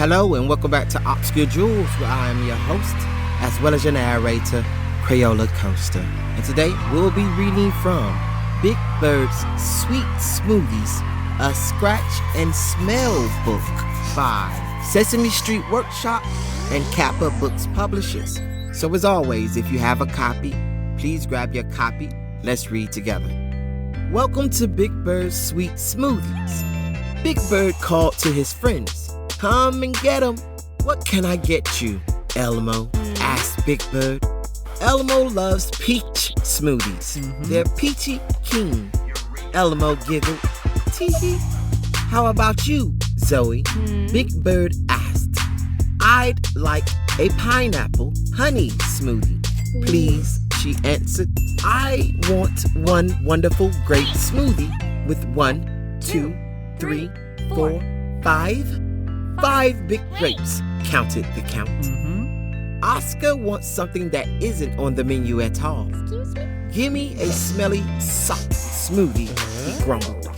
Hello and welcome back to Obscure Jewels, where I am your host, as well as your narrator, Crayola Coaster. And today we'll be reading from Big Bird's Sweet Smoothies, a scratch and smell book by Sesame Street Workshop and Kappa Books Publishers. So as always, if you have a copy, please grab your copy. Let's read together. Welcome to Big Bird's Sweet Smoothies. Big Bird called to his friends. Come and get 'em. What can I get you, Elmo? Asked Big Bird. Elmo loves peach smoothies. They're peachy keen. Elmo giggled. Tee-hee. How about you, Zoe? Big Bird asked. I'd like a pineapple honey smoothie, please, she answered. I want one wonderful grape smoothie with 1, 2, 3, 4, 5. 5 big grapes, counted the count. Oscar wants something that isn't on the menu at all. Excuse me? Gimme a smelly soft smoothie, he grumbled.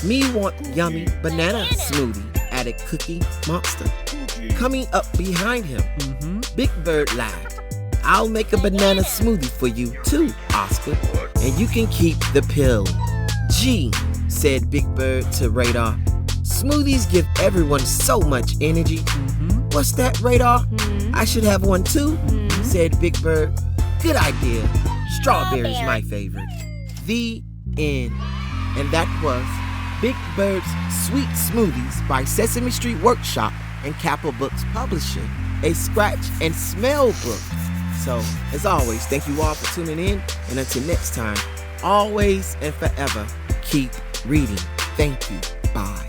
Me want yummy banana smoothie, added Cookie Monster. Coming up behind him, Big Bird laughed. I'll make a banana smoothie for you too, Oscar, and you can keep the pill. Gee, said Big Bird to Radar. Smoothies give everyone so much energy. What's that, Radar? I should have one too, said Big Bird. Good idea. Strawberry's my favorite. The end. And that was Big Bird's Sweet Smoothies by Sesame Street Workshop and Kappa Books Publishing, a scratch and smell book. So, as always, thank you all for tuning in, and until next time, always and forever, keep reading. Thank you. Bye.